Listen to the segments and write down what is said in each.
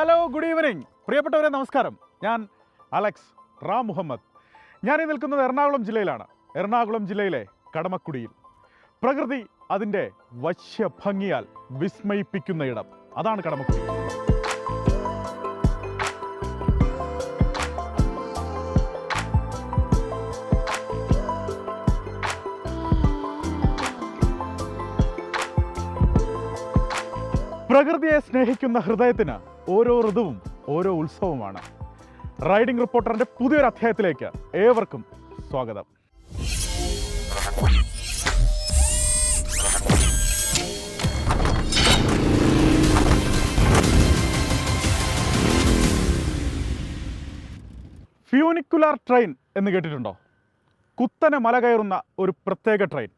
Hello, good evening പ്രിയപ്പെട്ടവരെ, നമസ്കാരം. ഞാൻ അലക്സ് റാം മുഹമ്മദ്. ഞാനീ നിൽക്കുന്നത് എറണാകുളം ജില്ലയിലാണ്. എറണാകുളം ജില്ലയിലെ കടമക്കുടിയിൽ. പ്രകൃതി അതിൻ്റെ വശ്യഭംഗിയാൽ വിസ്മയിപ്പിക്കുന്ന ഇടം, അതാണ് കടമക്കുടി. പ്രകൃതിയെ സ്നേഹിക്കുന്ന ഹൃദയത്തിന് ഓരോ ഋതുവും ഓരോ ഉത്സവമാണ്. റൈഡിംഗ് റിപ്പോർട്ടറിന്റെ പുതിയൊരു അധ്യായത്തിലേക്ക് ഏവർക്കും സ്വാഗതം. ഫ്യൂനിക്കുലാർ ട്രെയിൻ എന്ന് കേട്ടിട്ടുണ്ടോ? കുത്തനെ മല കയറുന്ന ഒരു പ്രത്യേക ട്രെയിൻ.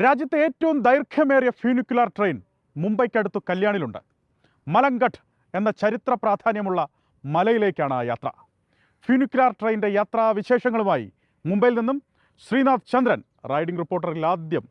രാജ്യത്തെ ഏറ്റവും ദൈർഘ്യമേറിയ ഫ്യൂനിക്കുലാർ ട്രെയിൻ മുംബൈക്കടുത്ത് കല്യാണിലുണ്ട്. മലങ്കട്ട് എന്ന ചരിത്ര പ്രാധാന്യമുള്ള മലയിലേക്കാണ് ആ യാത്ര. ഫ്യൂനിക്കുലാർ ട്രെയിനിൻ്റെ യാത്രാ വിശേഷങ്ങളുമായി മുംബൈയിൽ നിന്നും ശ്രീനാഥ് ചന്ദ്രൻ, റൈഡിംഗ് റിപ്പോർട്ടറിൽ ആദ്യം.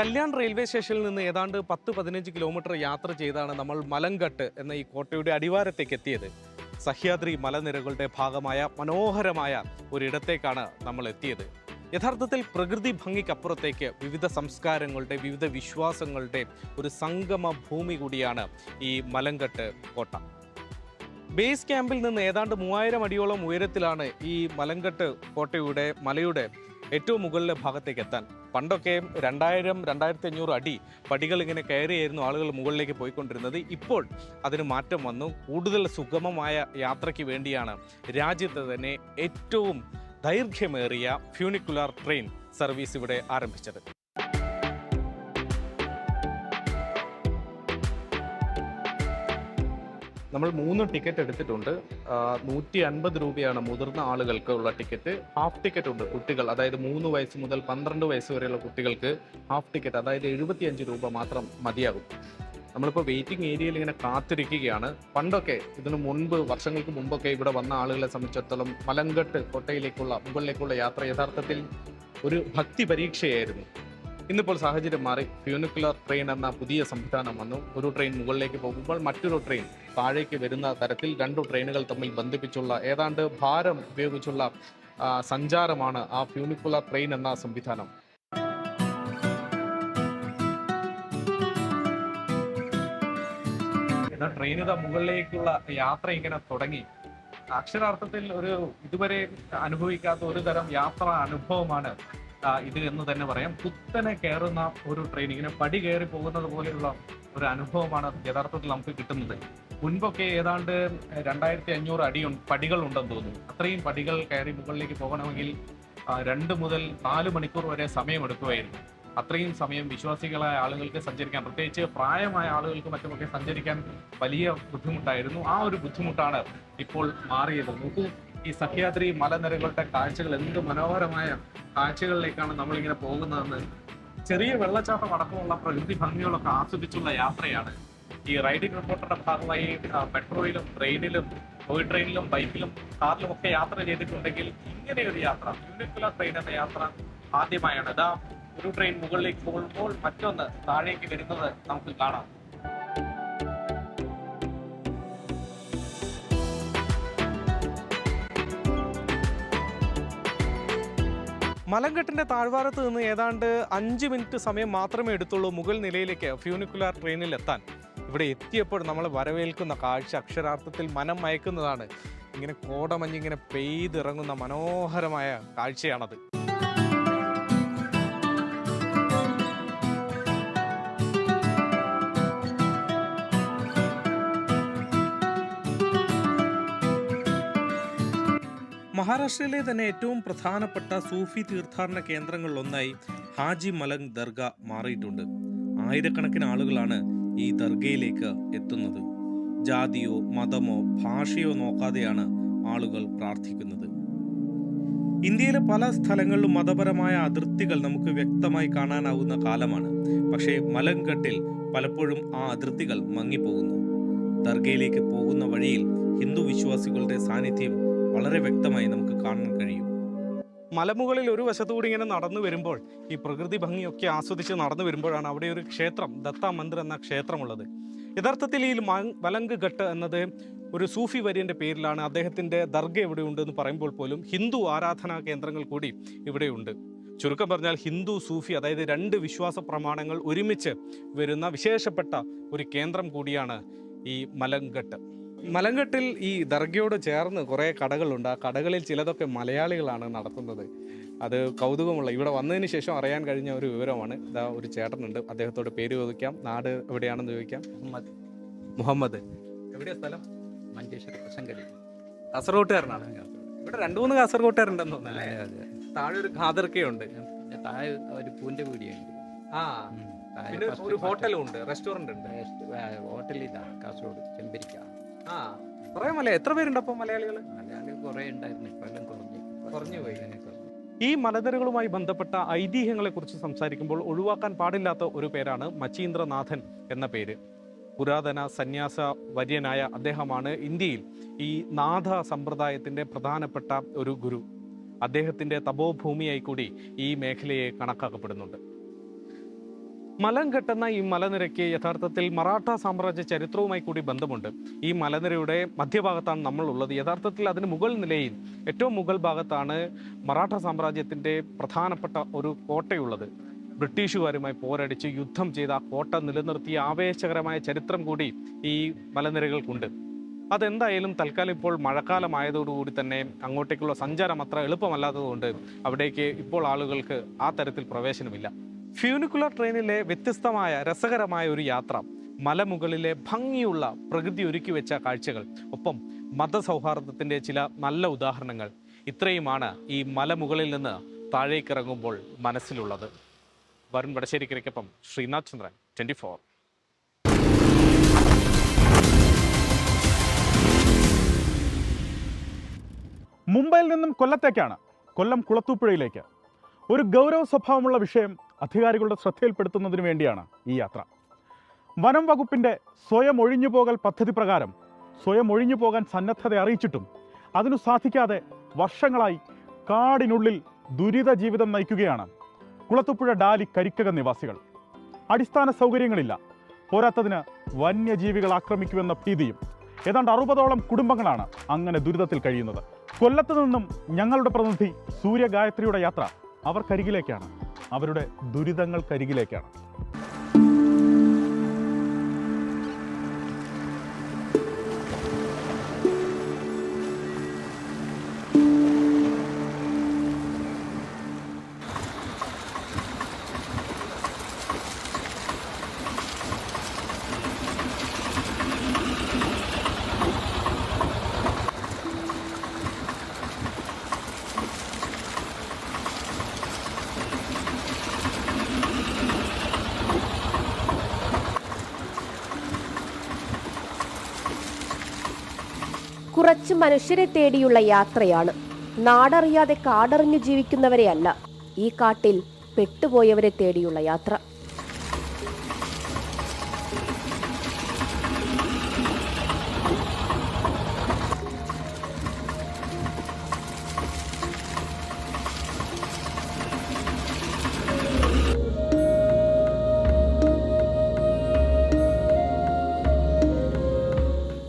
കല്യാൺ റെയിൽവേ സ്റ്റേഷനിൽ നിന്ന് ഏതാണ്ട് 10-15 കിലോമീറ്റർ യാത്ര ചെയ്താണ് നമ്മൾ മലങ്കട്ട് എന്ന ഈ കോട്ടയുടെ അടിവാരത്തേക്ക് എത്തിയത്. സഹ്യാദ്രി മലനിരകളുടെ ഭാഗമായ മനോഹരമായ ഒരിടത്തേക്കാണ് നമ്മൾ എത്തിയത്. യഥാർത്ഥത്തിൽ പ്രകൃതി ഭംഗിക്കപ്പുറത്തേക്ക് വിവിധ സംസ്കാരങ്ങളുടെ, വിവിധ വിശ്വാസങ്ങളുടെ ഒരു സംഗമ ഭൂമി കൂടിയാണ് ഈ മലങ്കട്ട് കോട്ട. ബേസ് ക്യാമ്പിൽ നിന്ന് ഏതാണ്ട് 3000 അടിയോളം ഉയരത്തിലാണ് ഈ മലങ്കട്ട് കോട്ടയുടെ മലയുടെ ഏറ്റവും മുകളിലെ ഭാഗത്തേക്ക് എത്താൻ. പണ്ടൊക്കെ 2000-2500 അടി പടികൾ ഇങ്ങനെ കയറിയായിരുന്നു ആളുകൾ മുകളിലേക്ക് പോയിക്കൊണ്ടിരുന്നത്. ഇപ്പോൾ അതിന് മാറ്റം വന്നു. കൂടുതൽ സുഗമമായ യാത്രയ്ക്ക് വേണ്ടിയാണ് രാജ്യത്ത് തന്നെ ഏറ്റവും ദൈർഘ്യമേറിയ ഫ്യൂനിക്കുലാർ ട്രെയിൻ സർവീസ് ഇവിടെ ആരംഭിച്ചത്. നമ്മൾ 3 ടിക്കറ്റ് എടുത്തിട്ടുണ്ട്. 150 രൂപയാണ് മുതിർന്ന ആളുകൾക്ക് ഉള്ള ടിക്കറ്റ്. ഹാഫ് ടിക്കറ്റ് ഉണ്ട് കുട്ടികൾ, അതായത് 3 വയസ്സ് മുതൽ 12 വയസ്സ് വരെയുള്ള കുട്ടികൾക്ക് ഹാഫ് ടിക്കറ്റ്, അതായത് 75 രൂപ മാത്രം മതിയാകും. നമ്മളിപ്പോൾ വെയിറ്റിംഗ് ഏരിയയിൽ ഇങ്ങനെ കാത്തിരിക്കുകയാണ്. പണ്ടൊക്കെ ഇതിനു മുൻപ്, വർഷങ്ങൾക്ക് മുമ്പൊക്കെ ഇവിടെ വന്ന ആളുകളെ സംബന്ധിച്ചിടത്തോളം മലങ്കട്ട് കോട്ടയിലേക്കുള്ള മുകളിലേക്കുള്ള യാത്ര യഥാർത്ഥത്തിൽ ഒരു ഭക്തി പരീക്ഷയായിരുന്നു. ഇന്നിപ്പോൾ സാഹചര്യം മാറി. ഫ്യൂനിക്കുലാർ ട്രെയിൻ എന്ന പുതിയ സംവിധാനം വന്നു. ഒരു ട്രെയിൻ മുകളിലേക്ക് പോകുമ്പോൾ മറ്റൊരു ട്രെയിൻ താഴേക്ക് വരുന്ന തരത്തിൽ 2 ട്രെയിനുകൾ തമ്മിൽ ബന്ധിപ്പിച്ചുള്ള ഏതാണ്ട് ഭാരം ഉപയോഗിച്ചുള്ള സഞ്ചാരമാണ് ആ ഫ്യൂനിക്കുലാർ ട്രെയിൻ എന്ന സംവിധാനം. ട്രെയിനിന്റെ മുകളിലേക്കുള്ള യാത്ര ഇങ്ങനെ തുടങ്ങി. അക്ഷരാർത്ഥത്തിൽ ഒരു ഇതുവരെ അനുഭവിക്കാത്ത ഒരു തരം യാത്രാ അനുഭവമാണ് ഇത് എന്ന് തന്നെ പറയാം. കുത്തനെ കയറുന്ന ഒരു ട്രെയിൻ, ഇങ്ങനെ പടി കയറി പോകുന്നത് പോലെയുള്ള ഒരു അനുഭവമാണ് യഥാർത്ഥത്തിൽ നമുക്ക് കിട്ടുന്നത്. മുൻപൊക്കെ ഏതാണ്ട് 2500 പടികൾ ഉണ്ടെന്ന് തോന്നുന്നു. അത്രയും പടികൾ കയറി മുകളിലേക്ക് പോകണമെങ്കിൽ 2 മുതൽ 4 മണിക്കൂർ വരെ സമയമെടുക്കുമായിരുന്നു. അത്രയും സമയം വിശ്വാസികളായ ആളുകൾക്ക് സഞ്ചരിക്കാൻ, പ്രത്യേകിച്ച് പ്രായമായ ആളുകൾക്ക് മറ്റുമൊക്കെ സഞ്ചരിക്കാൻ വലിയ ബുദ്ധിമുട്ടായിരുന്നു. ആ ഒരു ബുദ്ധിമുട്ടാണ് ഇപ്പോൾ മാറിയത്. നോക്കൂ, ഈ സഹ്യാദ്രി മലനിരകളുടെ കാഴ്ചകൾ, എന്ത് മനോഹരമായ കാഴ്ചകളിലേക്കാണ് നമ്മളിങ്ങനെ പോകുന്നതെന്ന്. ചെറിയ വെള്ളച്ചാട്ടം അടക്കമുള്ള പ്രകൃതി ഭംഗികളൊക്കെ ആസ്വദിച്ചുള്ള യാത്രയാണ്. ഈ റൈഡിംഗ് റിപ്പോർട്ടറുടെ ഭാഗമായി മെട്രോയിലും, ട്രെയിനിലും, ടോയ് ട്രെയിനിലും, ബൈക്കിലും, കാറിലും ഒക്കെ യാത്ര ചെയ്തിട്ടുണ്ടെങ്കിൽ ഇങ്ങനെയൊരു യാത്ര, ഫ്യൂനിക്കുലാർ ട്രെയിൻ എന്ന യാത്ര ആദ്യമായാണ്. ഇതാ ഒരു ട്രെയിൻ മുകളിലേക്ക് പോകുമ്പോൾ മറ്റൊന്ന് താഴേക്ക് വരുന്നത് നമുക്ക് കാണാം. മലങ്കട്ടിന്റെ താഴ്വാരത്ത് നിന്ന് ഏതാണ്ട് 5 മിനിറ്റ് സമയം മാത്രമേ എടുത്തുള്ളൂ മുകൾ നിലയിലേക്ക് ഫ്യൂനിക്കുലാർ ട്രെയിനിൽ എത്താൻ. ഇവിടെ എത്തിയപ്പോൾ നമ്മൾ വരവേൽക്കുന്ന കാഴ്ച അക്ഷരാർത്ഥത്തിൽ മനം മയക്കുന്നതാണ്. ഇങ്ങനെ കോടമഞ്ഞിങ്ങനെ പെയ്തിറങ്ങുന്ന മനോഹരമായ കാഴ്ചയാണത്. മഹാരാഷ്ട്രയിലെ തന്നെ ഏറ്റവും പ്രധാനപ്പെട്ട സൂഫി തീർത്ഥാടന കേന്ദ്രങ്ങളിലൊന്നായി ഹാജി മലംഗ് ദർഗ മാറിയിട്ടുണ്ട്. ആയിരക്കണക്കിന് ആളുകളാണ് ഈ ദർഗയിലേക്ക് എത്തുന്നത്. ജാതിയോ മതമോ ഭാഷയോ നോക്കാതെയാണ് ആളുകൾ പ്രാർത്ഥിക്കുന്നത്. ഇന്ത്യയിലെ പല സ്ഥലങ്ങളിലും മതപരമായ അതിർത്തികൾ നമുക്ക് വ്യക്തമായി കാണാനാവുന്ന കാലമാണ്. പക്ഷേ മലങ്കട്ടിൽ പലപ്പോഴും ആ അതിർത്തികൾ മങ്ങിപ്പോകുന്നു. ദർഗയിലേക്ക് പോകുന്ന വഴിയിൽ ഹിന്ദു വിശ്വാസികളുടെ സാന്നിധ്യം വളരെ വ്യക്തമായി നമുക്ക് കാണാൻ കഴിയും. മലമുകളിൽ ഒരു വശത്തുകൂടി ഇങ്ങനെ നടന്നു വരുമ്പോൾ, ഈ പ്രകൃതി ഭംഗിയൊക്കെ ആസ്വദിച്ച് നടന്നു വരുമ്പോഴാണ് അവിടെ ഒരു ക്ഷേത്രം, ദത്താ മന്ദിർ എന്ന ക്ഷേത്രമുള്ളത്. യഥാർത്ഥത്തിൽ ഈ മലങ്ക് ഘട്ട് എന്നത് ഒരു സൂഫി വര്യൻ്റെ പേരിലാണ്. അദ്ദേഹത്തിൻ്റെ ദർഗ ഇവിടെയുണ്ട് എന്ന് പറയുമ്പോൾ പോലും ഹിന്ദു ആരാധനാ കേന്ദ്രങ്ങൾ കൂടി ഇവിടെയുണ്ട്. ചുരുക്കം പറഞ്ഞാൽ ഹിന്ദു സൂഫി, അതായത് രണ്ട് വിശ്വാസ പ്രമാണങ്ങൾ ഒരുമിച്ച് വരുന്ന വിശേഷപ്പെട്ട ഒരു കേന്ദ്രം കൂടിയാണ് ഈ മലങ്കട്ട്. മലങ്കട്ടിൽ ഈ ദർഗയോട് ചേർന്ന് കുറേ കടകളുണ്ട്. ആ കടകളിൽ ചിലതൊക്കെ മലയാളികളാണ് നടത്തുന്നത്. അത് കൗതുകമുള്ള, ഇവിടെ വന്നതിന് ശേഷം അറിയാൻ കഴിഞ്ഞ ഒരു വിവരമാണ്. ഇതാ ഒരു ചേട്ടനുണ്ട്, അദ്ദേഹത്തോട് പേര് ചോദിക്കാം, നാട് എവിടെയാണെന്ന് ചോദിക്കാം. മുഹമ്മദ്. എവിടെയാ സ്ഥലം? മഞ്ചേശ്വരം പ്രസംഗടി. കാസർഗോട്ടുകാരനാണ്. ഇവിടെ 2-3 കാസർഗോട്ടുകാരുണ്ടെന്ന് തോന്നുന്നല്ലേ? താഴെ ഒരു ഖാദർക്കയുണ്ട്, താഴെ ഒരു പൂന്റെ വീടിയുണ്ട്. പിന്നെ ഒരു ഹോട്ടലും ഉണ്ട്, റെസ്റ്റോറന്റ് ഉണ്ട്. ഹോട്ടൽ ഇതാ കാസർഗോഡ് ചെമ്പരിക്ക. കുറെ എത്ര പേരുണ്ട് അപ്പോൾ മലയാളികൾ? മലയാളികൾ കുറെ ഉണ്ടായിരുന്നു, ഇപ്പൊ എല്ലാം കുറഞ്ഞു പോയി. ഈ മലനിരകളുമായി ബന്ധപ്പെട്ട ഐതിഹ്യങ്ങളെ കുറിച്ച് സംസാരിക്കുമ്പോൾ ഒഴിവാക്കാൻ പാടില്ലാത്ത ഒരു പേരാണ് മച്ചീന്ദ്രനാഥൻ എന്ന പേര്. പുരാതന സന്യാസ വര്യനായ അദ്ദേഹമാണ് ഇന്ത്യയിൽ ഈ നാഥ സമ്പ്രദായത്തിൻ്റെ പ്രധാനപ്പെട്ട ഒരു ഗുരു. അദ്ദേഹത്തിൻ്റെ തപോഭൂമിയായി കൂടി ഈ മേഖലയെ കണക്കാക്കപ്പെടുന്നുണ്ട്. മലങ്കട്ട് എന്ന ഈ മലനിരയ്ക്ക് യഥാർത്ഥത്തിൽ മറാഠ സാമ്രാജ്യ ചരിത്രവുമായി കൂടി ബന്ധമുണ്ട്. ഈ മലനിരയുടെ മധ്യഭാഗത്താണ് നമ്മളുള്ളത്. യഥാർത്ഥത്തിൽ അതിന് മുകൾ നിലയിൽ ഏറ്റവും മുകൾ ഭാഗത്താണ് മറാഠ സാമ്രാജ്യത്തിൻ്റെ പ്രധാനപ്പെട്ട ഒരു കോട്ടയുള്ളത്. ബ്രിട്ടീഷുകാരുമായി പോരടിച്ച് യുദ്ധം ചെയ്ത ആ കോട്ട നിലനിർത്തിയ ആവേശകരമായ ചരിത്രം കൂടി ഈ മലനിരകൾക്കുണ്ട്. അതെന്തായാലും തൽക്കാലം ഇപ്പോൾ മഴക്കാലമായതോടുകൂടി തന്നെ അങ്ങോട്ടേക്കുള്ള സഞ്ചാരം അത്ര എളുപ്പമല്ലാത്തതുകൊണ്ട് അവിടേക്ക് ഇപ്പോൾ ആളുകൾക്ക് ആ തരത്തിൽ പ്രവേശനമില്ല. ഫ്യൂനിക്കുലർ ട്രെയിനിലെ വ്യത്യസ്തമായ രസകരമായ ഒരു യാത്ര, മലമുകളിലെ ഭംഗിയുള്ള പ്രകൃതി ഒരുക്കി വെച്ച കാഴ്ചകൾ, ഒപ്പം മതസൗഹാർദ്ദത്തിൻ്റെ ചില നല്ല ഉദാഹരണങ്ങൾ, ഇത്രയുമാണ് ഈ മലമുകളിൽ നിന്ന് താഴേക്കിറങ്ങുമ്പോൾ മനസ്സിലുള്ളത്. വരുൺ വടശ്ശേരിക്കരയ്ക്കൊപ്പം ശ്രീനാഥ് ചന്ദ്രൻ, 24. മുംബൈയിൽ നിന്നും കൊല്ലത്തേക്കാണ്, കൊല്ലം കുളത്തൂപ്പുഴയിലേക്ക്. ഒരു ഗൗരവ സ്വഭാവമുള്ള വിഷയം അധികാരികളുടെ ശ്രദ്ധയിൽപ്പെടുത്തുന്നതിന് വേണ്ടിയാണ് ഈ യാത്ര. വനം വകുപ്പിൻ്റെ സ്വയം ഒഴിഞ്ഞുപോകൽ പദ്ധതി പ്രകാരം സ്വയം ഒഴിഞ്ഞുപോകാൻ സന്നദ്ധത അറിയിച്ചിട്ടും അതിനു സാധിക്കാതെ വർഷങ്ങളായി കാടിനുള്ളിൽ ദുരിത ജീവിതം നയിക്കുകയാണ് കുളത്തൂപ്പുഴ ഡാലി കരിക്കകം നിവാസികൾ. അടിസ്ഥാന സൗകര്യങ്ങളില്ല, പോരാത്തതിന് വന്യജീവികൾ ആക്രമിക്കുമെന്ന ഭീതിയും. ഏതാണ്ട് 60ഓളം കുടുംബങ്ങളാണ് അങ്ങനെ ദുരിതത്തിൽ കഴിയുന്നത്. കൊല്ലത്ത് നിന്നും ഞങ്ങളുടെ പ്രതിനിധി സൂര്യഗായത്രിയുടെ യാത്ര അവർക്കരികിലേക്കാണ്, അവരുടെ ദുരിതങ്ങൾക്കരികിലേക്കാണ്. കുറച്ച് മനുഷ്യരെ തേടിയുള്ള യാത്രയാണ്. നാടറിയാതെ കാടറിഞ്ഞു ജീവിക്കുന്നവരെയല്ല, ഈ കാട്ടിൽ പെട്ടുപോയവരെ തേടിയുള്ള യാത്ര.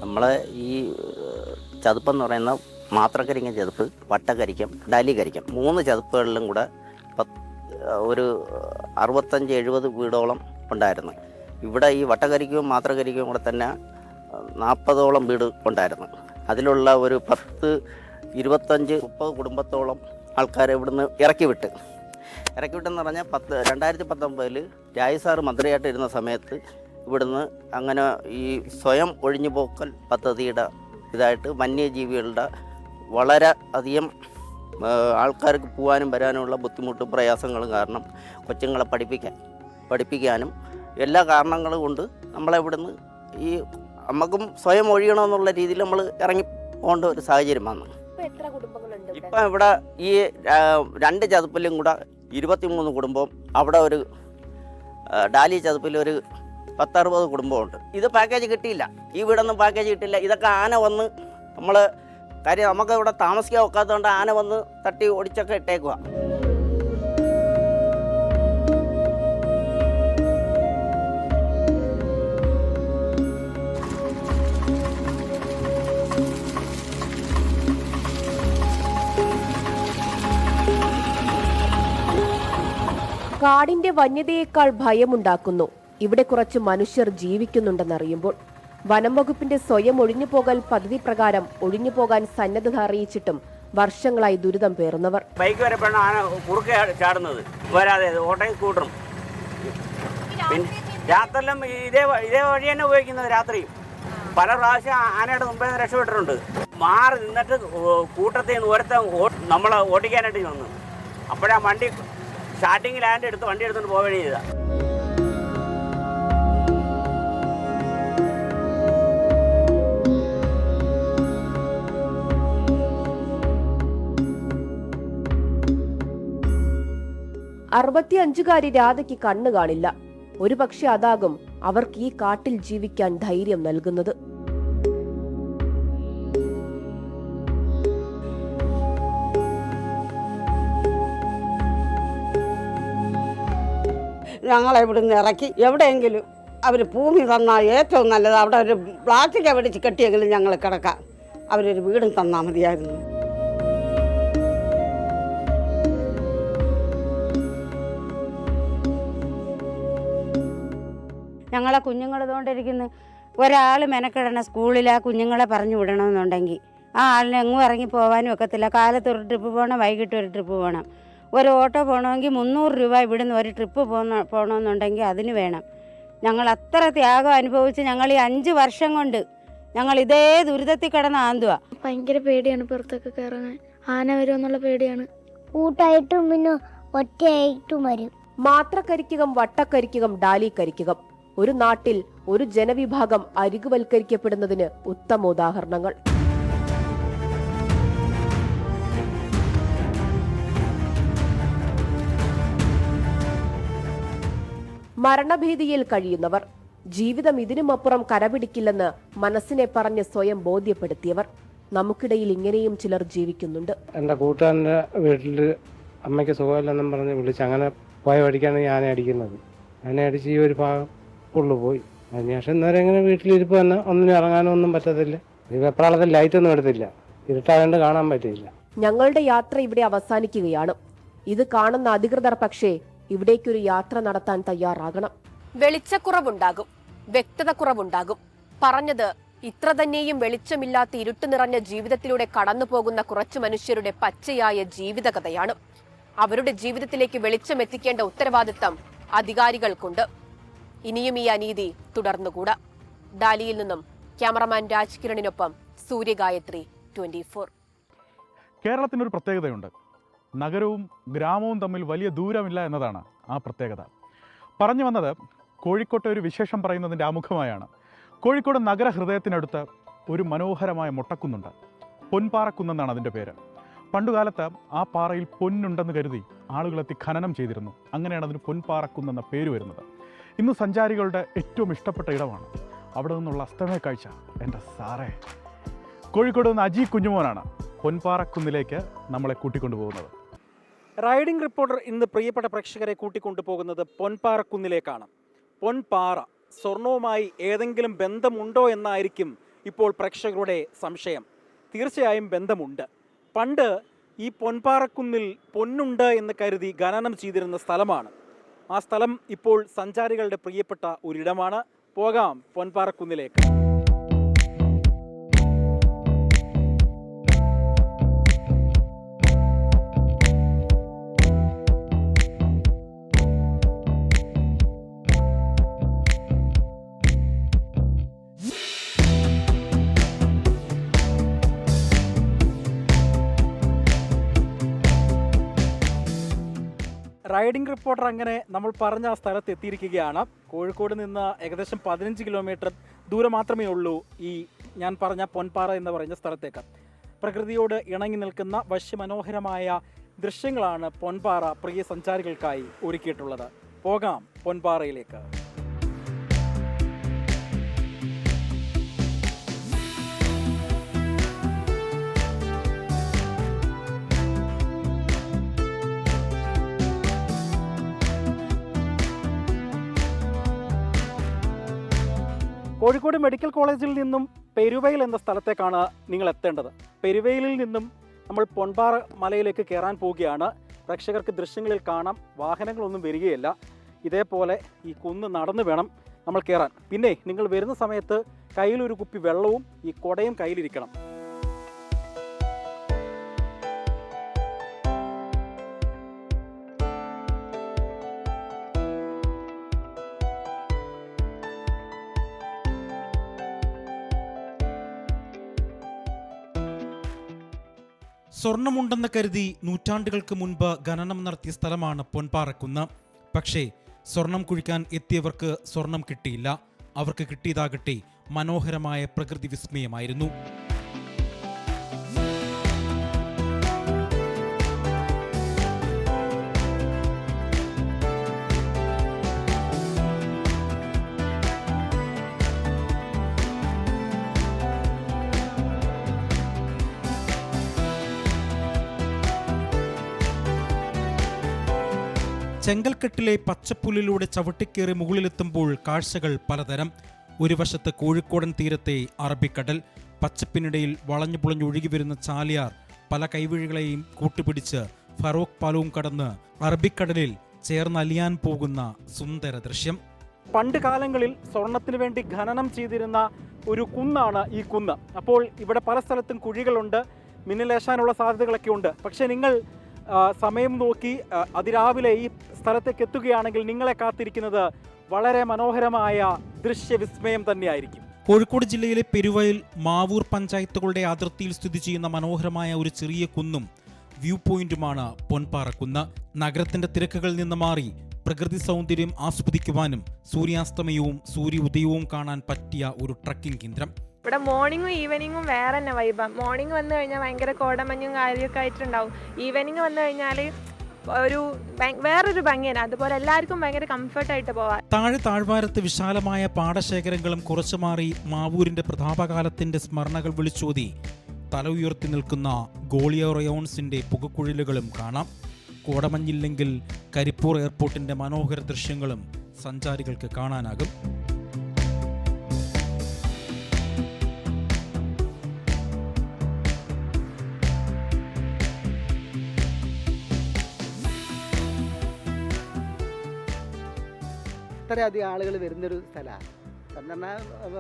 നമ്മളെ ഈ ചതുപ്പെന്ന് പറയുന്ന മാത്രക്കരിക്കം ചതുപ്പ്, വട്ടക്കരിക്കം, ഡാലി കരിക്കം, 3 ചതുപ്പുകളിലും കൂടെ ഒരു 65-70 വീടോളം ഉണ്ടായിരുന്നു. ഇവിടെ ഈ വട്ടക്കരിക്കവും മാത്രക്കരിക്കവും കൂടെ തന്നെ 40ഓളം വീട് ഉണ്ടായിരുന്നു. അതിലുള്ള ഒരു 10-25-30 കുടുംബത്തോളം ആൾക്കാരെ ഇവിടുന്ന് ഇറക്കി വിട്ടെന്ന് പറഞ്ഞാൽ 2019 രാജ് സാറ് മന്ത്രിയായിട്ട് ഇരുന്ന സമയത്ത് ഇവിടുന്ന് അങ്ങനെ ഈ സ്വയം ഒഴിഞ്ഞുപോക്കൽ പദ്ധതിയുടെ ഇതായിട്ട് വന്യജീവികളുടെ വളരെ അധികം ആൾക്കാർക്ക് പോകാനും വരാനുമുള്ള ബുദ്ധിമുട്ടും പ്രയാസങ്ങളും കാരണം കൊച്ചുങ്ങളെ പഠിപ്പിക്കാനും എല്ലാ കാരണങ്ങളും കൊണ്ട് നമ്മളെ ഇവിടുന്ന് ഈ നമുക്കും സ്വയം ഒഴിയണമെന്നുള്ള രീതിയിൽ നമ്മൾ ഇറങ്ങി പോകേണ്ട ഒരു സാഹചര്യം വന്നു. ഇപ്പം ഇവിടെ ഈ 2 ചതുപ്പിലും കൂടെ 23 കുടുംബവും, അവിടെ ഒരു ഡാലി ചതുപ്പിൽ ഒരു 10-60 കുടുംബമുണ്ട്. ഇത് പാക്കേജ് കിട്ടിയില്ല, ഈ വീടൊന്നും പാക്കേജ് കിട്ടില്ല. ഇതൊക്കെ ആന വന്ന് നമ്മൾ കാര്യം നമുക്ക് ഇവിടെ താമസിക്കാൻ ഒക്കാത്തതുകൊണ്ട് ആന വന്ന് തട്ടി ഓടിച്ചൊക്കെ ഇട്ടേക്കുക. കാടിന്റെ വന്യതയേക്കാൾ ഭയമുണ്ടാക്കുന്നു ഇവിടെ കുറച്ച് മനുഷ്യർ ജീവിക്കുന്നുണ്ടെന്നറിയുമ്പോൾ. വനം വകുപ്പിന്റെ സ്വയം ഒഴിഞ്ഞുപോകൽ പദ്ധതി പ്രകാരം ഒഴിഞ്ഞുപോകാൻ സന്നദ്ധത അറിയിച്ചിട്ടും വർഷങ്ങളായി ദുരിതം പേറുന്നവർ. ബൈക്ക് വരപ്പോഴാണ് ആന കുറുക്കെ ചാടുന്നത്, വരാതെ ഓട്ടോയും സ്കൂട്ടറും. പിന്നെ രാത്രിയെല്ലാം ഇതേ വഴി തന്നെ ഉപയോഗിക്കുന്നത്. രാത്രിയും പല പ്രാവശ്യം ആനയുടെ മുമ്പേ രക്ഷപ്പെട്ടിട്ടുണ്ട്. മാറി നിന്നിട്ട് കൂട്ടത്തിൽ നിന്ന് ഒരുത്തം നമ്മളെ ഓടിക്കാനായിട്ട് വന്നു. അപ്പോഴാ വണ്ടി സ്റ്റാർട്ടിങ്ങിൽ ആൻ്റെ എടുത്ത് വണ്ടി എടുത്തുകൊണ്ട് പോവുകയാണ് ചെയ്തത്. അറുപത്തിയഞ്ചുകാരി രാധയ്ക്ക് കണ്ണു കാണില്ല. ഒരു പക്ഷെ അതാകും അവർക്ക് ഈ കാട്ടിൽ ജീവിക്കാൻ ധൈര്യം നൽകുന്നത്. ഞങ്ങളെ ഇവിടുന്ന് ഇറക്കി എവിടെയെങ്കിലും അവർ ഭൂമി തന്നാൽ ഏറ്റവും നല്ലത്. അവിടെ ഒരു പ്ലാസ്റ്റിക് എവിടെ കെട്ടിയെങ്കിലും ഞങ്ങൾ കിടക്കാം. അവരൊരു വീടും തന്നാൽ മതിയായിരുന്നു. ഞങ്ങളെ കുഞ്ഞുങ്ങൾ ഇതുകൊണ്ടിരിക്കുന്നു. ഒരാൾ മെനക്കെടണം സ്കൂളിൽ ആ കുഞ്ഞുങ്ങളെ പറഞ്ഞു വിടണമെന്നുണ്ടെങ്കിൽ ആ ആളിനെ എങ്ങും ഇറങ്ങി പോകാനും ഒക്കത്തില്ല. കാലത്ത് ഒരു ട്രിപ്പ് പോകണം, വൈകിട്ട് ഒരു ട്രിപ്പ് പോകണം. ഒരു ഓട്ടോ പോകണമെങ്കിൽ 300 രൂപ ഇവിടുന്ന് ഒരു ട്രിപ്പ് പോകണമെന്നുണ്ടെങ്കിൽ അതിന് വേണം. ഞങ്ങൾ അത്ര ത്യാഗം അനുഭവിച്ച് ഞങ്ങൾ ഈ 5 വർഷം കൊണ്ട് ഞങ്ങൾ ഇതേ ദുരിതത്തിൽ കിടന്ന് ആന്തുക. ഭയങ്കര പേടിയാണ് പുറത്തൊക്കെ ഇറങ്ങാൻ. ആന വരുമെന്നുള്ള പേടിയാണ്. കൂട്ടായിട്ടും പിന്നെ ഒറ്റയായിട്ടും വരും. മാത്രക്കരിക്കകം, വട്ടക്കരിക്കകം, ഡാലിക്കരിക്കകം. ഒരു നാട്ടിൽ ഒരു ജനവിഭാഗം അരികുവൽക്കരിക്കപ്പെടുന്നതിന് ഉത്തമ ഉദാഹരണങ്ങൾ. മരണഭീതിയിൽ കഴിയുന്നവർ, ജീവിതം ഇതിനുമപ്പുറം കരപിടിക്കില്ലെന്ന് മനസ്സിനെ പറഞ്ഞ് സ്വയം ബോധ്യപ്പെടുത്തിയവർ. നമുക്കിടയിൽ ഇങ്ങനെയും ചിലർ ജീവിക്കുന്നുണ്ട്. എൻ്റെ കൂട്ടുകാരൻ്റെ വീട്ടിൽ അമ്മയ്ക്ക് സുഖമില്ലെന്നും പറഞ്ഞ് വിളിച്ച് അങ്ങനെ പോയ വഴിക്കാണ് ഞാൻ അടിക്കുന്നത്. ഞാൻ അടിച്ച് ഈ ഒരു ഭാഗം ഉള്ളു പോയി. അതിനുശേഷം ഇന്നേരം ഇങ്ങനെ വീട്ടിലിരിപ്പ് തന്നെ ഒന്നിനും ഇറങ്ങാനും ഒന്നും പറ്റത്തില്ല. ഈ വെപ്രാളത്തിൽ ലൈറ്റൊന്നും എടുത്തില്ല, ഇരുട്ടായതുകൊണ്ട് കാണാൻ പറ്റിയില്ല. ഞങ്ങളുടെ യാത്ര ഇവിടെ അവസാനിക്കുകയാണ്. ഇത് കാണുന്ന അധികൃതർ പക്ഷേ ഇവിടേക്കൊരു യാത്ര നടത്താൻ തയ്യാറാകണം. വെളിച്ചക്കുറവുണ്ടാകും, വ്യക്തത കുറവുണ്ടാകും. പറഞ്ഞത് ഇത്ര തന്നെയും വെളിച്ചമില്ലാത്ത ഇരുട്ട് നിറഞ്ഞ ജീവിതത്തിലൂടെ കടന്നുപോകുന്ന കുറച്ചു മനുഷ്യരുടെ പച്ചയായ ജീവിതകഥയാണ്. അവരുടെ ജീവിതത്തിലേക്ക് വെളിച്ചം എത്തിക്കേണ്ട ഉത്തരവാദിത്തം അധികാരികൾക്കുണ്ട്. ഇനിയും ഈ അനീതി തുടർന്നുകൂടാ. ഡാലിയിൽ നിന്നും ക്യാമറമാൻ രാജ് കിരണിനൊപ്പം സൂര്യഗായത്രി, 24. കേരളത്തിനൊരു പ്രത്യേകതയുണ്ട്. നഗരവും ഗ്രാമവും തമ്മിൽ വലിയ ദൂരമില്ല എന്നതാണ് ആ പ്രത്യേകത. പറഞ്ഞു വന്നത് കോഴിക്കോട്ടെ ഒരു വിശേഷം പറയുന്നതിൻ്റെ ആമുഖമായാണ്. കോഴിക്കോട് നഗരഹൃദയത്തിനടുത്ത് ഒരു മനോഹരമായ മൊട്ടക്കുന്നുണ്ട്. പൊൻപാറക്കുന്നെന്നാണ് അതിൻ്റെ പേര്. പണ്ടുകാലത്ത് ആ പാറയിൽ പൊന്നുണ്ടെന്ന് കരുതി ആളുകളെത്തി ഖനനം ചെയ്തിരുന്നു. അങ്ങനെയാണ് അതിന് പൊൻപാറക്കുന്നെന്ന പേര് വരുന്നത്. ഇന്ന് സഞ്ചാരികളുടെ ഏറ്റവും ഇഷ്ടപ്പെട്ട ഇടമാണ്. അവിടെ നിന്നുള്ള അസ്തമയ കാഴ്ച എൻ്റെ സാറേ. കോഴിക്കോട് നിന്ന് അജി കുഞ്ഞുമോനാണ് പൊൻപാറക്കുന്നിലേക്ക് നമ്മളെ കൂട്ടിക്കൊണ്ടുപോകുന്നത്. റൈഡിംഗ് റിപ്പോർട്ടർ ഇന്ന് പ്രിയപ്പെട്ട പ്രേക്ഷകരെ കൂട്ടിക്കൊണ്ടുപോകുന്നത് പൊൻപാറക്കുന്നിലേക്കാണ്. പൊൻപാറ സ്വർണവുമായി ഏതെങ്കിലും ബന്ധമുണ്ടോ എന്നായിരിക്കും ഇപ്പോൾ പ്രേക്ഷകരുടെ സംശയം. തീർച്ചയായും ബന്ധമുണ്ട്. പണ്ട് ഈ പൊൻപാറക്കുന്നിൽ പൊന്നുണ്ട് എന്ന് കരുതി ഖനനം ചെയ്തിരുന്ന സ്ഥലമാണ്. ആ സ്ഥലം ഇപ്പോൾ സഞ്ചാരികളുടെ പ്രിയപ്പെട്ട ഒരിടമാണ്. പോകാം പൊൻപാറക്കുന്നിലേക്ക്. റൈഡിംഗ് റിപ്പോർട്ടർ അങ്ങനെ നമ്മൾ പറഞ്ഞ ആ സ്ഥലത്ത് എത്തിയിരിക്കുകയാണ്. കോഴിക്കോട് നിന്ന് ഏകദേശം 15 കിലോമീറ്റർ ദൂരം മാത്രമേ ഉള്ളൂ ഈ ഞാൻ പറഞ്ഞ പൊൻപാറ എന്ന് പറയുന്ന സ്ഥലത്തേക്ക്. പ്രകൃതിയോട് ഇണങ്ങി നിൽക്കുന്ന വശ്യമനോഹരമായ ദൃശ്യങ്ങളാണ് പൊൻപാറ പ്രിയ സഞ്ചാരികൾക്കായി ഒരുക്കിയിട്ടുള്ളത്. പോകാം പൊൻപാറയിലേക്ക്. കോഴിക്കോട് മെഡിക്കൽ കോളേജിൽ നിന്നും പെരുവയൽ എന്ന സ്ഥലത്തേക്കാണ് നിങ്ങൾ എത്തേണ്ടത്. പെരുവയലിൽ നിന്നും നമ്മൾ പൊൻപാറ മലയിലേക്ക് കയറാൻ പോവുകയാണ്. പ്രേക്ഷകർക്ക് ദൃശ്യങ്ങളിൽ കാണാം, വാഹനങ്ങളൊന്നും വരികയില്ല. ഇതേപോലെ ഈ കുന്ന് നടന്നു വേണം നമ്മൾ കയറാൻ. പിന്നെ നിങ്ങൾ വരുന്ന സമയത്ത് കയ്യിലൊരു കുപ്പി വെള്ളവും ഈ കുടയും കയ്യിലിരിക്കണം. സ്വർണമുണ്ടെന്ന് കരുതി നൂറ്റാണ്ടുകൾക്ക് മുൻപ് ഖനനം നടത്തിയ സ്ഥലമാണ് പൊൻപാറക്കുന്ന്. പക്ഷേ സ്വർണം കുഴിക്കാൻ എത്തിയവർക്ക് സ്വർണം കിട്ടിയില്ല. അവർക്ക് കിട്ടിയതാകട്ടെ മനോഹരമായ പ്രകൃതി വിസ്മയമായിരുന്നു. ചെങ്കൽക്കെട്ടിലെ പച്ചപ്പുല്ലിലൂടെ ചവിട്ടിക്കേറി മുകളിലെത്തുമ്പോൾ കാഴ്ചകൾ പലതരം. ഒരു വശത്ത് കോഴിക്കോടൻ തീരത്തെ അറബിക്കടൽ, പച്ചപ്പിനിടയിൽ വളഞ്ഞു പുളഞ്ഞൊഴുകി വരുന്ന ചാലിയാർ, പല കൈവഴികളെയും കൂട്ടുപിടിച്ച് ഫറോക്ക് പാലവും കടന്ന് അറബിക്കടലിൽ ചേർന്നലിയാൻ പോകുന്ന സുന്ദര ദൃശ്യം. പണ്ട് കാലങ്ങളിൽ സ്വർണത്തിന് വേണ്ടി ഖനനം ചെയ്തിരുന്ന ഒരു കുന്നാണ് ഈ കുന്ന്. അപ്പോൾ ഇവിടെ പല സ്ഥലത്തും കുഴികളുണ്ട്, മിന്നലേശാനുള്ള സാധ്യതകളൊക്കെ ഉണ്ട്. പക്ഷേ നിങ്ങൾ സമയം നോക്കി അതിരാവിലെ ഈ സ്ഥലത്തേക്ക് എത്തുകയാണെങ്കിൽ നിങ്ങളെ കാത്തിരിക്കുന്നത് വളരെ മനോഹരമായ ദൃശ്യവിസ്മയം തന്നെയായിരിക്കും. കോഴിക്കോട് ജില്ലയിലെ പെരുവയൽ, മാവൂർ പഞ്ചായത്തുകളുടെ അതിർത്തിയിൽ സ്ഥിതി ചെയ്യുന്ന മനോഹരമായ ഒരു ചെറിയ കുന്നും വ്യൂ പോയിന്റുമാണ് പൊൻപാറക്കുന്ന്. നഗരത്തിന്റെ തിരക്കുകളിൽ നിന്ന് മാറി പ്രകൃതി സൗന്ദര്യം ആസ്വദിക്കുവാനും സൂര്യാസ്തമയവും സൂര്യോദയവും കാണാൻ പറ്റിയ ഒരു ട്രക്കിംഗ് കേന്ദ്രം. ഇവിടെ മോർണിംഗും ഈവനിങ്ങും വേറെ തന്നെ വൈബാണ്. മോർണിംഗ് വന്നു കഴിഞ്ഞാൽ ഭയങ്കര കോടമഞ്ഞും കാര്യമൊക്കെ ആയിട്ടുണ്ടാവും. ഈവനിങ് വന്നു കഴിഞ്ഞാൽ ഒരു വേറൊരു ഭംഗിയാണ്. അതുപോലെ എല്ലാവർക്കും ഭയങ്കര കംഫർട്ടായിട്ട് പോവാം. താഴ്വാരത്ത് വിശാലമായ പാടശേഖരങ്ങളും കുറച്ചു മാറി മാവൂരിന്റെ പ്രതാപകാലത്തിന്റെ സ്മരണകൾ വിളിച്ചോതി തല ഉയർത്തി നിൽക്കുന്ന ഗോളിയോ റയോൺസിന്റെ പുകക്കുഴലുകളും കാണാം. കോടമഞ്ഞില്ലെങ്കിൽ കരിപ്പൂർ എയർപോർട്ടിന്റെ മനോഹര ദൃശ്യങ്ങളും സഞ്ചാരികൾക്ക് കാണാനാകും. ഇത്രയധികം ആളുകൾ വരുന്നൊരു സ്ഥലമാണ്. സാധാരണ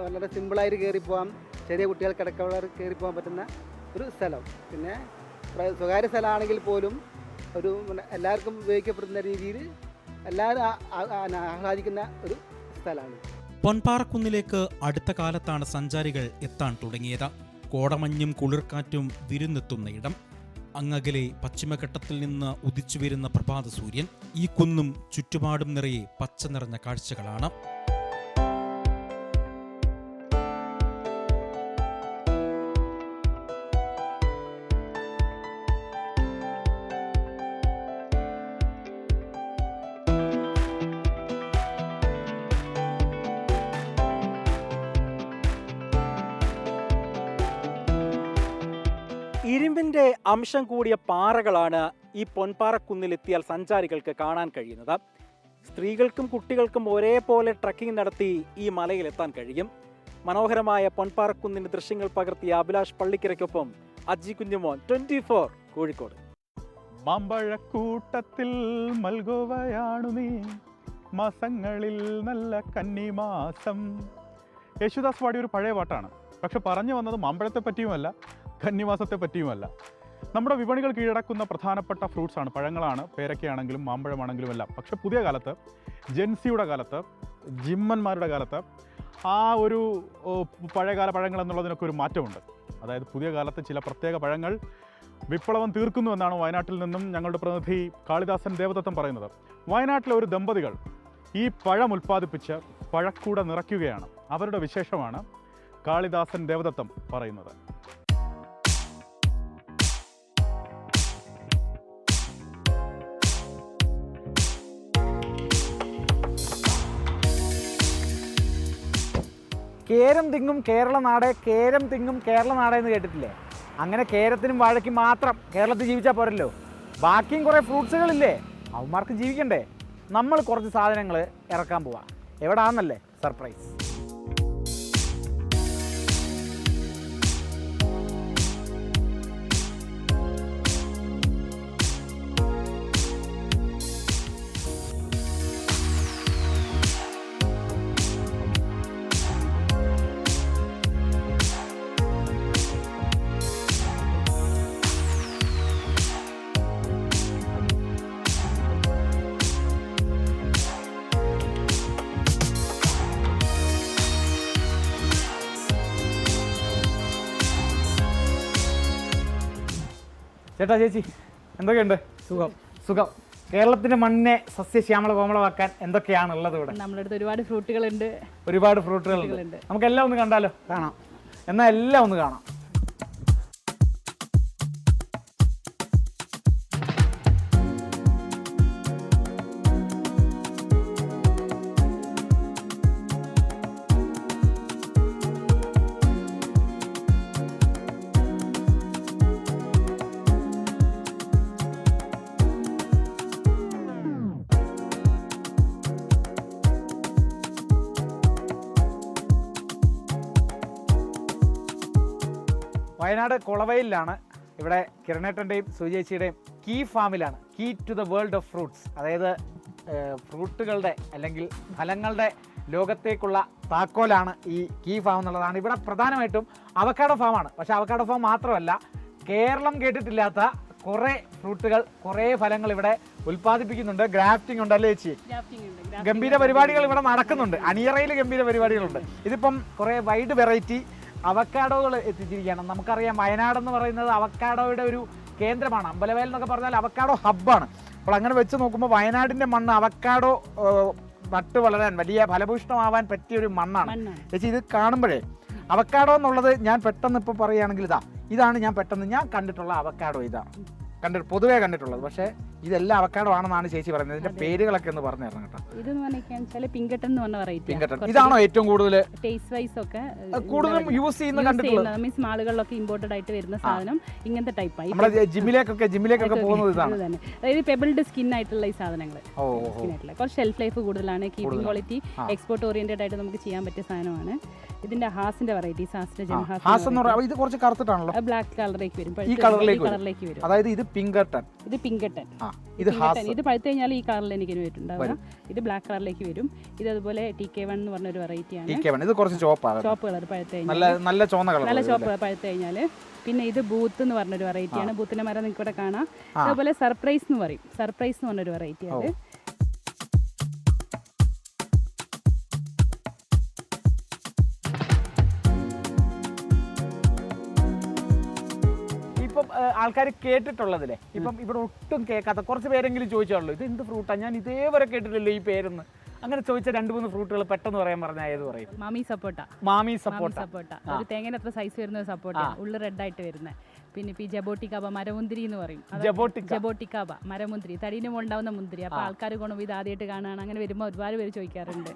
വളരെ സിമ്പിളായിട്ട് കയറിപ്പോകാം, ചെറിയ കുട്ടികൾക്കടക്കമുള്ളവർ കയറിപ്പോകാൻ പറ്റുന്ന ഒരു സ്ഥലം. പിന്നെ സ്വകാര്യ സ്ഥലമാണെങ്കിൽ പോലും ഒരു എല്ലാവർക്കും ഉപയോഗിക്കപ്പെടുന്ന രീതിയിൽ എല്ലാവരും ആഹ്ലാദിക്കുന്ന ഒരു സ്ഥലമാണ്. പൊൻപാറക്കുന്നിലേക്ക് അടുത്ത കാലത്താണ് സഞ്ചാരികൾ എത്താൻ തുടങ്ങിയത്. കോടമഞ്ഞും കുളിർക്കാറ്റും വിരുന്നെത്തുന്ന ഇടം. അങ്ങകലെ പശ്ചിമഘട്ടത്തിൽ നിന്ന് ഉദിച്ചു വരുന്ന പ്രഭാത സൂര്യൻ. ഈ കുന്നും ചുറ്റുപാടും നിറയെ പച്ച നിറഞ്ഞ കാഴ്ചകളാണ്. ഇരുമ്പിൻ്റെ അംശം കൂടിയ പാറകളാണ് ഈ പൊൻപാറക്കുന്നിലെത്തിയാൽ സഞ്ചാരികൾക്ക് കാണാൻ കഴിയുന്നത്. സ്ത്രീകൾക്കും കുട്ടികൾക്കും ഒരേപോലെ ട്രക്കിംഗ് നടത്തി ഈ മലയിലെത്താൻ കഴിയും. മനോഹരമായ പൊൻപാറക്കുന്നിൻ്റെ ദൃശ്യങ്ങൾ പകർത്തിയ അഭിലാഷ് പള്ളിക്കരയ്ക്കൊപ്പം അജി കുഞ്ഞുമോൻ, 24 കോഴിക്കോട്. മാമ്പഴക്കൂട്ടത്തിൽ മൽഗോവയാണു നീ, മാസങ്ങളിൽ നല്ല കന്നിമാസം. യേശുദാസ് പാടിയ ഒരു പഴയ പാട്ടാണ്. പക്ഷെ പറഞ്ഞു വന്നത് മാമ്പഴത്തെ പറ്റിയുമല്ല, കന്നിമാസത്തെ പറ്റിയുമല്ല. നമ്മുടെ വിപണികൾ കീഴടക്കുന്ന പ്രധാനപ്പെട്ട ഫ്രൂട്ട്സാണ്, പഴങ്ങളാണ്, പേരക്കയാണെങ്കിലും മാമ്പഴമാണെങ്കിലും എല്ലാം. പക്ഷെ പുതിയ കാലത്ത്, ജെൻസിയുടെ കാലത്ത്, ജിമ്മന്മാരുടെ കാലത്ത് ആ ഒരു പഴയകാല പഴങ്ങൾ എന്നുള്ളതിനൊക്കെ ഒരു മാറ്റമുണ്ട്. അതായത് പുതിയ കാലത്ത് ചില പ്രത്യേക പഴങ്ങൾ വിപ്ലവം തീർക്കുന്നു എന്നാണ് വയനാട്ടിൽ നിന്നും ഞങ്ങളുടെ പ്രതിനിധി കാളിദാസൻ ദേവദത്തം പറയുന്നത്. വയനാട്ടിലെ ഒരു ദമ്പതികൾ ഈ പഴം ഉൽപ്പാദിപ്പിച്ച് പഴക്കൂട നിറയ്ക്കുകയാണ്. അവരുടെ വിശേഷമാണ് കാളിദാസൻ ദേവദത്തം പറയുന്നത്. കേരം തിങ്ങും കേരള നാട്, കേരം തിങ്ങും കേരള നാട് എന്ന് കേട്ടിട്ടില്ലേ? അങ്ങനെ കേരത്തിനും വാഴയ്ക്കും മാത്രം കേരളത്തിൽ ജീവിച്ചാൽ പോരല്ലോ, ബാക്കിയും കുറേ ഫ്രൂട്ട്സുകളില്ലേ, അവന്മാർക്ക് ജീവിക്കണ്ടേ? നമ്മൾ കുറച്ച് സാധനങ്ങൾ ഇറക്കാൻ പോവാം. എവിടാന്നല്ലേ? സർപ്രൈസ്. ചേട്ടാ ചേച്ചി എന്തൊക്കെയുണ്ട്? സുഖം. സുഖം. കേരളത്തിന്റെ മണ്ണിനെ സസ്യശ്യാമള കോമളമാക്കാൻ എന്തൊക്കെയാണ് ഉള്ളത് ഇവിടെ? നമ്മുടെ അടുത്ത് ഒരുപാട് ഫ്രൂട്ടുകളുണ്ട്. ഒരുപാട് ഫ്രൂട്ടുകളുണ്ട്. നമുക്ക് എല്ലാം ഒന്ന് കണ്ടാലോ? കാണാം. എന്നാൽ എല്ലാം ഒന്ന് കാണാം. വയനാട് കുളവയിലാണ്. ഇവിടെ കിരണേട്ടൻ്റെയും സുജേച്ചിയുടെയും കീ ഫാമിലാണ്. Key to the world of fruits, അതായത് ഫ്രൂട്ടുകളുടെ അല്ലെങ്കിൽ ഫലങ്ങളുടെ ലോകത്തേക്കുള്ള താക്കോലാണ് ഈ കീ ഫാം എന്നുള്ളതാണ്. ഇവിടെ പ്രധാനമായിട്ടും അവക്കാഡോ ഫാമാണ്. പക്ഷേ അവക്കാഡോ ഫാം മാത്രമല്ല, കേരളം കേട്ടിട്ടില്ലാത്ത കുറേ ഫ്രൂട്ടുകൾ, കുറേ ഫലങ്ങൾ ഇവിടെ ഉൽപ്പാദിപ്പിക്കുന്നുണ്ട്. ഗ്രാഫ്റ്റിംഗ് ഉണ്ട് അല്ലേ ചേച്ചി? ഗംഭീര പരിപാടികൾ ഇവിടെ നടക്കുന്നുണ്ട്. അണിയറയിൽ ഗംഭീര പരിപാടികളുണ്ട്. ഇതിപ്പം കുറേ വൈഡ് വെറൈറ്റി അവക്കാഡോകൾ എത്തിച്ചിരിക്കുകയാണ്. നമുക്കറിയാം വയനാടെന്ന് പറയുന്നത് അവക്കാഡോയുടെ ഒരു കേന്ദ്രമാണ്. അമ്പലവയൽ എന്നൊക്കെ പറഞ്ഞാൽ അവക്കാഡോ ഹബ്ബാണ്. അപ്പോൾ അങ്ങനെ വെച്ച് നോക്കുമ്പോൾ വയനാടിൻ്റെ മണ്ണ് അവക്കാഡോ നട്ട് വളരാൻ, വലിയ ഫലഭൂഷ്ടമാവാൻ പറ്റിയൊരു മണ്ണാണ് ചേച്ചി. ഇത് കാണുമ്പോഴേ അവക്കാഡോ എന്നുള്ളത് ഞാൻ പെട്ടെന്ന് ഇപ്പോൾ പറയുകയാണെങ്കിൽ ഇതാണ് ഞാൻ കണ്ടിട്ടുള്ള അവക്കാഡോ. ഇതാണ് പൊതുവേ കണ്ടിട്ടുള്ളത്. പക്ഷേ ഇതെല്ലാം അവക്കാഡോ ആണെന്നാണ് ചേച്ചി പറയുന്നത്. ഇതിന്റെ പേരുകളൊക്കെ ഒന്ന് പറഞ്ഞു തരണം കേട്ടോ. ഇതെന്ന് പറഞ്ഞാൽ പിങ്കട്ടൺ എന്ന് പറഞ്ഞ വെറൈറ്റി. പിങ്കട്ടൺ ഇതാണോ ഏറ്റവും കൂടുതൽ ടേസ്റ്റ് വൈസ് ഒക്കെ കൂടുതലും യൂസ് ചെയ്യുന്ന കണ്ടിട്ടുള്ളത്? മീൻസ് മാളുകളിലൊക്കെ ഇമ്പോർട്ടഡ് ആയിട്ട് വരുന്ന സാധനം ഇങ്ങനത്തെ ടൈപ്പായി. നമ്മുടെ ജിമ്മിലേക്കൊക്കെ പോകുന്നത് ഇതാണ്. അതായത് പെബിൾഡ് സ്കിൻ ആയിട്ടുള്ള ഈ സാധനങ്ങൾ. കുറച്ച് ഷെൽഫ് ലൈഫ് കൂടുതലാണ്. കീപ്പിംഗ് ക്വാളിറ്റി, എക്സ്പോർട്ട് ഓറിയന്റഡ് ആയിട്ട് നമുക്ക് ചെയ്യാൻ പറ്റിയ സാധനമാണ്. ഇതിന്റെ ഹാസിന്റെ വെറൈറ്റീസ്, ഹാസിന്റെ ഇത് കുറച്ച് കറുത്തിട്ടാണല്ലോ, ബ്ലാക്ക് കളറിലേക്ക് വരും. ഈ കളറിലേക്ക് വരും. അതായത് ഇത് പിങ്കട്ടൺ, ഇത് പിങ്കട്ടൺ. ഇത് പഴുത്ത് കഴിഞ്ഞാൽ ഈ കളറിൽ എനിക്ക് വരുന്നുണ്ടാവുക. ഇത് ബ്ലാക്ക് കളറിലേക്ക് വരും. ഇത് അതുപോലെ TK1 എന്ന് പറഞ്ഞ ഒരു വെറൈറ്റിയാണ്. ഇത് കുറച്ച് ചോപ്പ് കളർ പഴുത്ത് കഴിഞ്ഞാൽ നല്ല ചോപ്പ് കളർ പഴുത്ത് കഴിഞ്ഞാൽ. പിന്നെ ഇത് ബൂത്ത് എന്ന് പറഞ്ഞൊരു വെറൈറ്റിയാണ്. ബൂത്തിന്റെ മരം നിങ്ങൾക്ക് ഇവിടെ കാണാം. അതുപോലെ സർപ്രൈസ് എന്ന് പറയും. സർപ്രൈസ് എന്ന് പറഞ്ഞൊരു വെറൈറ്റിയാണ്. ഇപ്പം ആൾക്കാർ കേട്ടിട്ടുള്ളതില്ലേ, ഇപ്പം ഇവിടെ ഒട്ടും കേൾക്കാത്ത കുറച്ച് പേരെങ്കിലും ചോദിച്ചാണല്ലോ ഇത് എന്ത് ഫ്രൂട്ടാണ്, ഞാൻ ഇതേവരെ കേട്ടിട്ടില്ലല്ലോ ഈ പേരെന്ന്. അങ്ങനെ ചോദിച്ച 2-3 ഫ്രൂട്ടുകൾ പെട്ടെന്ന് പറഞ്ഞാൽ ഏത് പറയും? മാമി സപ്പോട്ട. ഒരു തേങ്ങ അത്ര സൈസ് വരുന്ന ഒരു സപ്പോട്ട, ഉള്ളു റെഡ് ആയിട്ട് വരുന്നത്. പിന്നെ ഇപ്പൊ ഈ ജബോട്ടിക്കാബ മരമുന്തിരി എന്ന് പറയും. ജബോട്ടിക്കാബ മരമുന്തിരി, തടീന് ഉണ്ടാവുന്ന മുന്തിരി. അപ്പൊ ആൾക്കാർ കൊണ്ടുപോയി ഇത് ആദ്യമായിട്ട് കാണാണ്. അങ്ങനെ വരുമ്പോൾ ഒരുപാട് പേര് ചോദിക്കാറുണ്ട്.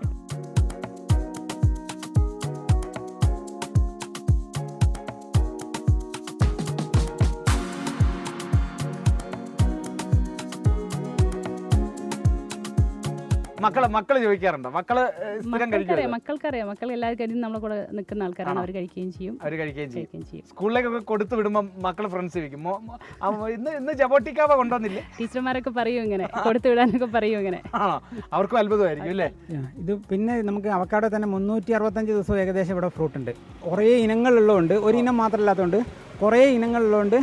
മക്കള് ചോദിക്കാറുണ്ടോ? മക്കൾക്കറിയാം. മക്കൾ എല്ലാവരും നമ്മളെ കൂടെ നിൽക്കുന്ന ആൾക്കാരാണ്. അവർ കഴിക്കുകയും ചെയ്യും. സ്കൂളിലേക്കൊക്കെ കൊടുത്തു വിടുമ്പോൾ മക്കള് ഫ്രണ്ട്സ് ചോദിക്കും, ഇന്ന് ജബോട്ടിക്കാവ കൊണ്ടുവന്നില്ലേ? ടീച്ചർമാരൊക്കെ പറയും ഇങ്ങനെ, കൊടുത്തു വിടാനൊക്കെ പറയും ഇങ്ങനെ. അവർക്കും അത്ഭുതമായിരിക്കും അല്ലേ? ഇത് പിന്നെ നമുക്ക് അവക്കാഡോ തന്നെ 365 ദിവസവും ഏകദേശം ഇവിടെ ഫ്രൂട്ട് ഉണ്ട്. കുറേ ഇനങ്ങളുള്ളതുകൊണ്ട്, ഒരു ഇനം മാത്രമല്ലാത്തതുകൊണ്ട് കുറേ ഇനങ്ങളുള്ളതുകൊണ്ട്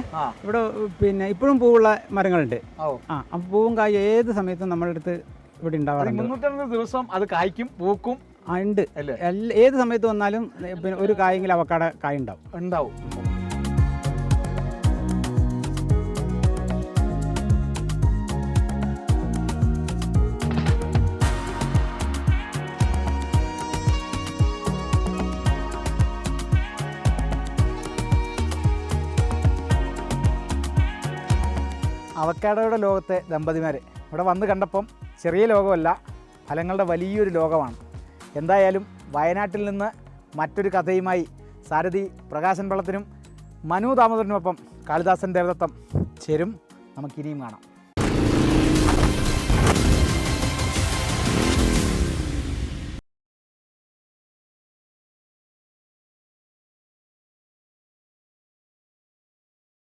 ഇവിടെ പിന്നെ ഇപ്പോഴും പൂവുള്ള മരങ്ങളുണ്ട്. അപ്പോൾ പൂവും കായും ഏത് സമയത്തും നമ്മുടെ അടുത്ത് ഇവിടെ ഉണ്ടാവാറുണ്ട്. 360 ദിവസം അത് കായ്ക്കും പൂക്കും ഉണ്ട്. ഏത് സമയത്ത് വന്നാലും പിന്നെ ഒരു കായെങ്കിലും അവക്കാഡോ കായ ഉണ്ടാവും. അവക്കാഡോയുടെ ലോകത്തെ ദമ്പതിമാർ ഇവിടെ വന്ന് കണ്ടപ്പം ചെറിയ ലോകമല്ല, ഫലങ്ങളുടെ വലിയൊരു ലോകമാണ്. എന്തായാലും വയനാട്ടിൽ നിന്ന് മറ്റൊരു കഥയുമായി സാരഥി പ്രകാശൻ പള്ളത്തിനും മനു ദാമോദരനുമൊപ്പം കാളിദാസൻ ദേവദത്തം ചേരും. നമുക്കിനിയും കാണാം.